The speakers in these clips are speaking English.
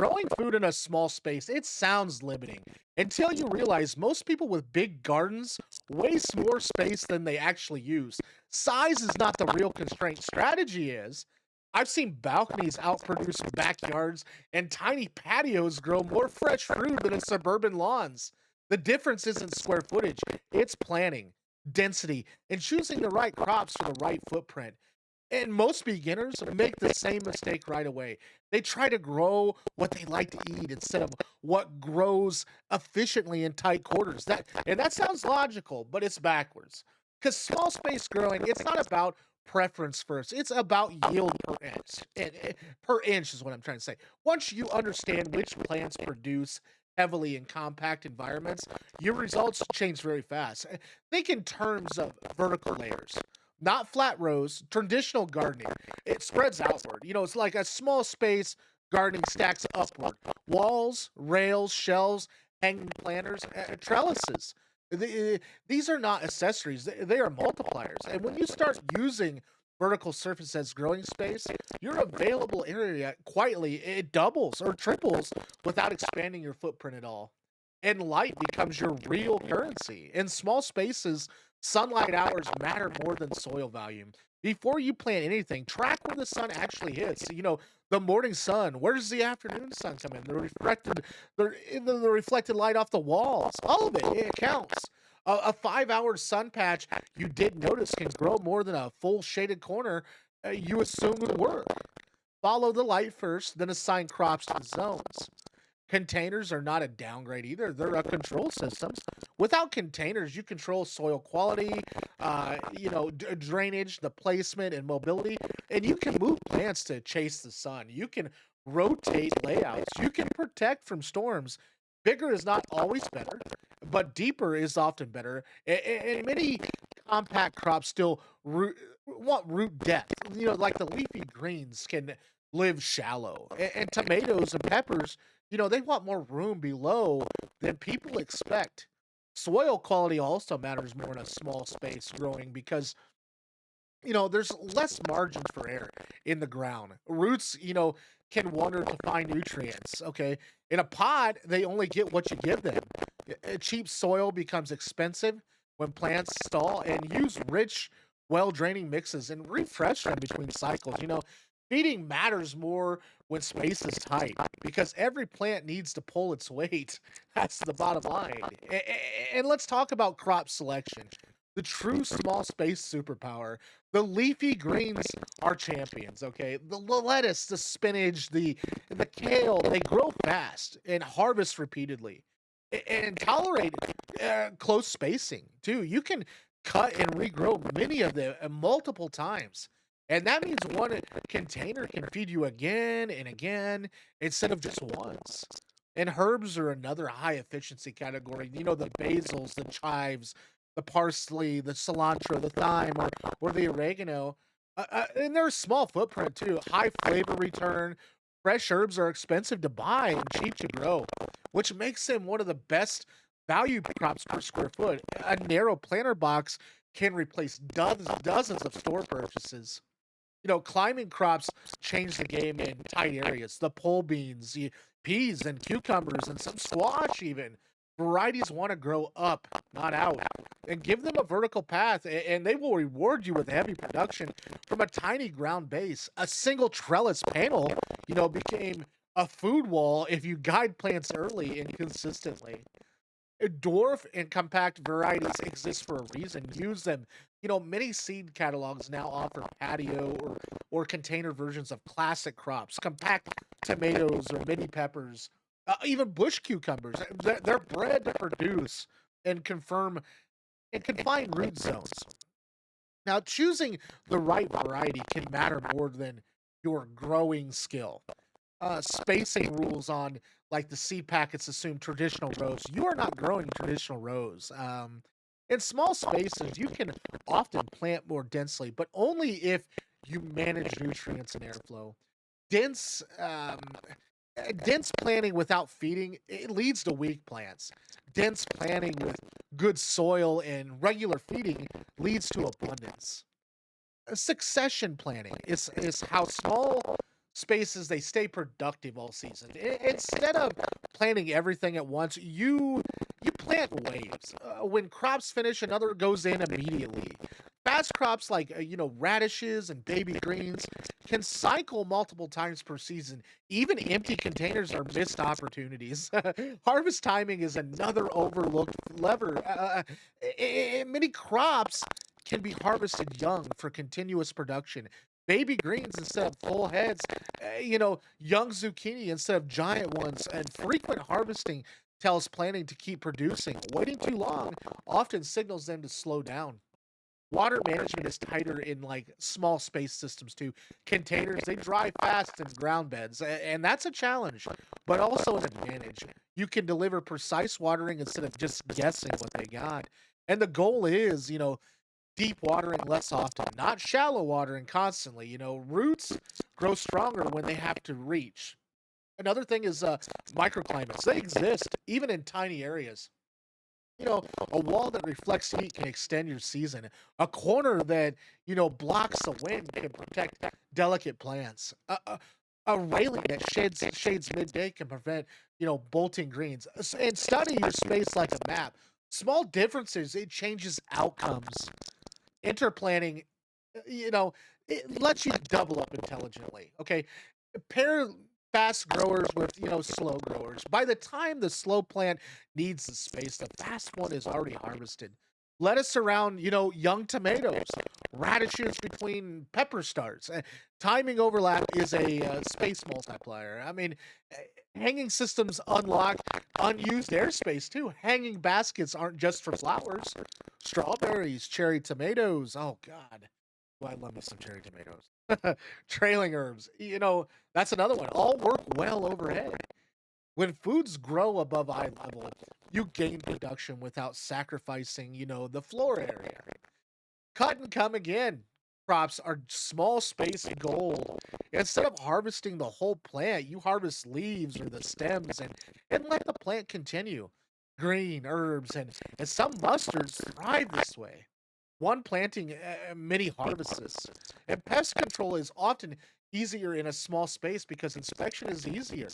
Growing food in a small space, it sounds limiting until you realize most people with big gardens waste more space than they actually use. Size is not the real constraint, strategy is. I've seen balconies outproduce backyards, and tiny patios grow more fresh fruit than in suburban lawns. The difference isn't square footage, it's planning, density, and choosing the right crops for the right footprint. And most beginners make the same mistake right away. They try to grow what they like to eat instead of what grows efficiently in tight quarters. That sounds logical, but it's backwards. Because small space growing, it's not about preference first. It's about yield per inch. Per inch is what I'm trying to say. Once you understand which plants produce heavily in compact environments, your results change very fast. Think in terms of vertical layers, not flat rows. Traditional gardening, it spreads outward. It's like a small space gardening stacks upward. Walls, rails, shelves, hanging planters, trellises. These are not accessories, they are multipliers. And when you start using vertical surface as growing space, your available area quietly it doubles or triples without expanding your footprint at all. And light becomes your real currency. In small spaces, sunlight hours matter more than soil volume. Before you plant anything, track where the sun actually hits. The morning sun. Where does the afternoon sun come in? The reflected light off the walls. All of it counts. A 5 hour sun patch you did notice can grow more than a full shaded corner you assume would work. Follow the light first, then assign crops to the zones. Containers are not a downgrade either. They're a control systems. Without containers, you control soil quality, drainage, the placement, and mobility, and you can move plants to chase the sun. You can rotate layouts. You can protect from storms. Bigger is not always better, but deeper is often better. And many compact crops still want root depth. Like the leafy greens can live shallow, and tomatoes and peppers, they want more room below than people expect. Soil quality also matters more in a small space growing because there's less margin for error in the ground. Roots, can wander to find nutrients. Okay. In a pot, they only get what you give them. Cheap soil becomes expensive when plants stall, and use rich, well draining mixes and refresh them between cycles. Feeding matters more when space is tight because every plant needs to pull its weight. That's the bottom line. And let's talk about crop selection. The true small space superpower. The leafy greens are champions, okay? The lettuce, the spinach, the kale, they grow fast and harvest repeatedly and tolerate close spacing too. You can cut and regrow many of them multiple times. And that means one container can feed you again and again instead of just once. And herbs are another high efficiency category. The basils, the chives, the parsley, the cilantro, the thyme, or the oregano. And they're a small footprint too. High flavor return. Fresh herbs are expensive to buy and cheap to grow, which makes them one of the best value crops per square foot. A narrow planter box can replace dozens of store purchases. Climbing crops change the game in tight areas. The pole beans, peas, and cucumbers, and some squash even. Varieties want to grow up, not out. And give them a vertical path, and they will reward you with heavy production from a tiny ground base. A single trellis panel, became a food wall if you guide plants early and consistently. Dwarf and compact varieties exist for a reason. Use them. Many seed catalogs now offer patio or container versions of classic crops, compact tomatoes or mini peppers, even bush cucumbers. They're bred to produce and confirm and confine root zones. Now, choosing the right variety can matter more than your growing skill. Spacing rules on like the seed packets assume traditional rows. You are not growing traditional rows. In small spaces, you can often plant more densely, but only if you manage nutrients and airflow. Dense, dense planting without feeding it leads to weak plants. Dense planting with good soil and regular feeding leads to abundance. Succession planning is how small spaces, they stay productive all season. Instead of planting everything at once, you plant waves. When crops finish, another goes in immediately. Fast crops like radishes and baby greens can cycle multiple times per season. Even empty containers are missed opportunities. Harvest timing is another overlooked lever. Many crops can be harvested young for continuous production. Baby greens instead of full heads, young zucchini instead of giant ones, and frequent harvesting tells planting to keep producing. Waiting too long often signals them to slow down. Water management is tighter in like small space systems too. Containers, they dry fast in ground beds, and that's a challenge, but also an advantage. You can deliver precise watering instead of just guessing what they got. And the goal is, deep watering less often, not shallow watering constantly. Roots grow stronger when they have to reach. Another thing is microclimates. They exist even in tiny areas. A wall that reflects heat can extend your season. A corner that, blocks the wind can protect delicate plants. A railing that shades midday can prevent, bolting greens. And study your space like a map. Small differences, it changes outcomes. Interplanting, you know, it lets you double up intelligently. Okay. Pair fast growers with, slow growers. By the time the slow plant needs the space, the fast one is already harvested. Lettuce around, young tomatoes, radishes between pepper starts. Timing overlap is a space multiplier. I mean, eh, hanging systems unlock unused airspace too. Hanging baskets aren't just for flowers. Strawberries, cherry tomatoes. Oh God, well, I love me some cherry tomatoes. Trailing herbs. That's another one. All work well overhead. When foods grow above eye level, you gain production without sacrificing, the floor area. Cut and come again. Crops are small space gold. Instead of harvesting the whole plant, you harvest leaves or the stems and let the plant continue. Green herbs and some mustards thrive this way. One planting, many harvests. And pest control is often easier in a small space because inspection is easier.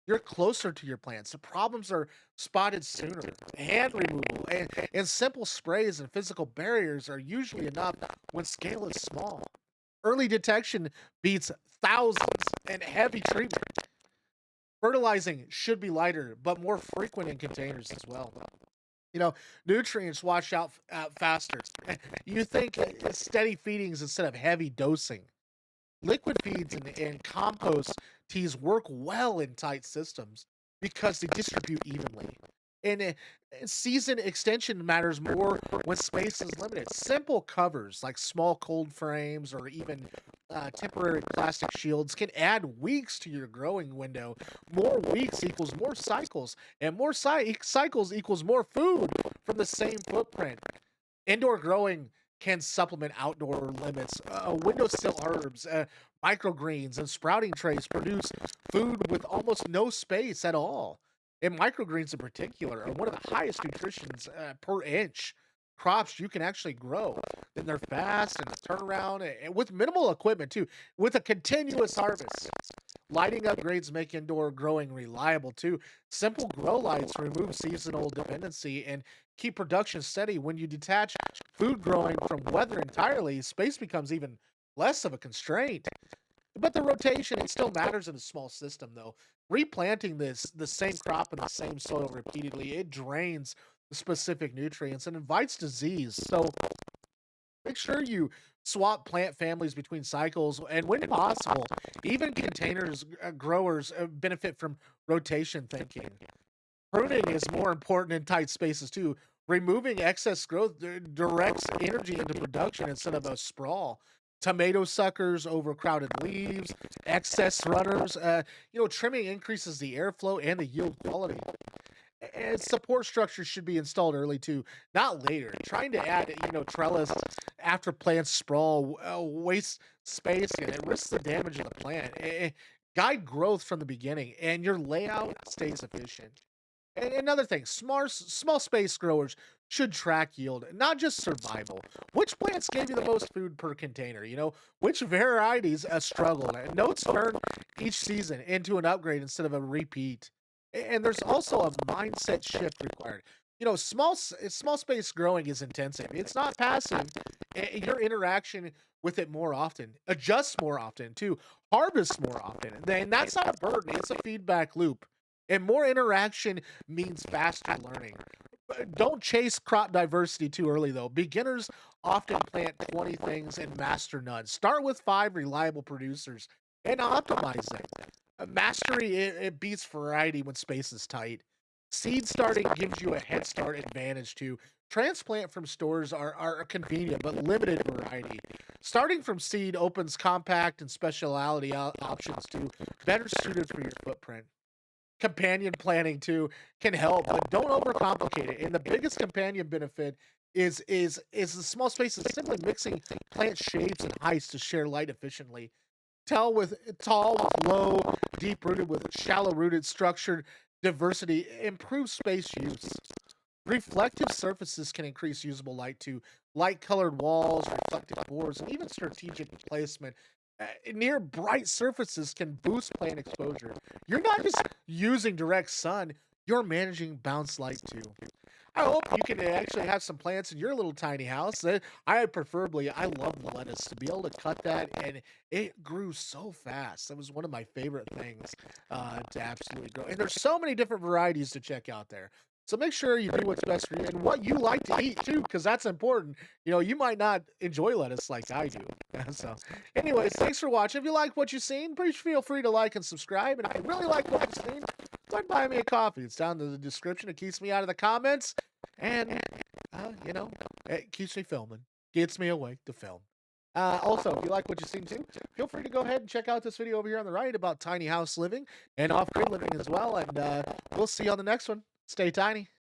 You're closer to your plants. The problems are spotted sooner. Hand removal and simple sprays and physical barriers are usually enough when scale is small. Early detection beats thousands and heavy treatment. Fertilizing should be lighter, but more frequent in containers as well. You know, nutrients wash out faster. You think steady feedings instead of heavy dosing. Liquid feeds and compost teas work well in tight systems because they distribute evenly. And season extension matters more when space is limited. Simple covers like small cold frames or even temporary plastic shields can add weeks to your growing window. More weeks equals more cycles, and more cycles equals more food from the same footprint. Indoor growing can supplement outdoor limits. Windowsill herbs, microgreens, and sprouting trays produce food with almost no space at all. And microgreens in particular are one of the highest nutritions per inch crops you can actually grow. Then they're fast and turnaround and with minimal equipment too, with a continuous harvest. Lighting upgrades make indoor growing reliable too. Simple grow lights remove seasonal dependency and keep production steady. When you detach food growing from weather entirely, space becomes even less of a constraint. But the rotation, it still matters in a small system, though. Replanting the same crop in the same soil repeatedly, it drains the specific nutrients and invites disease. So make sure you swap plant families between cycles, and when possible, even containers growers benefit from rotation thinking. Pruning is more important in tight spaces too. Removing excess growth directs energy into production instead of a sprawl. Tomato suckers, overcrowded leaves, excess runners. Trimming increases the airflow and the yield quality. And support structures should be installed early too, not later. Trying to add, trellis after plants sprawl wastes space and it risks the damage of the plant. Guide growth from the beginning, and your layout stays efficient. And another thing, small space growers should track yield, not just survival. Which plants gave you the most food per container? Which varieties struggled? And notes turn each season into an upgrade instead of a repeat. And there's also a mindset shift required. Small space growing is intensive. It's not passive. Your interaction with it more often, adjusts more often too, harvest more often. And that's not a burden, it's a feedback loop. And more interaction means faster learning. Don't chase crop diversity too early, though. Beginners often plant 20 things and master none. Start with 5 reliable producers and optimize them. Mastery, it beats variety when space is tight. Seed starting gives you a head start advantage too. Transplant from stores are convenient but limited variety. Starting from seed opens compact and specialty options too, better suited for your footprint. Companion planning too can help, but don't overcomplicate it. And the biggest companion benefit is the small spaces simply mixing plant shapes and heights to share light efficiently. Tall with low, deep rooted with shallow rooted, structured diversity improves space use. Reflective surfaces can increase usable light too. Light colored walls, reflective boards, and even strategic placement near bright surfaces can boost plant exposure. You're not just using direct sun, you're managing bounce light too. I hope you can actually have some plants in your little tiny house. I love lettuce to be able to cut that, and it grew so fast. That was one of my favorite things to absolutely grow. And there's so many different varieties to check out there. So make sure you do what's best for you and what you like to eat too, because that's important. You might not enjoy lettuce like I do. So, anyways, thanks for watching. If you like what you've seen, please feel free to like and subscribe. And if you really like what you've seen, go ahead and buy me a coffee. It's down in the description. It keeps me out of the comments. And, it keeps me filming, gets me awake to film. Also, if you like what you've seen too, feel free to go ahead and check out this video over here on the right about tiny house living and off-grid living as well. And we'll see you on the next one. Stay tiny.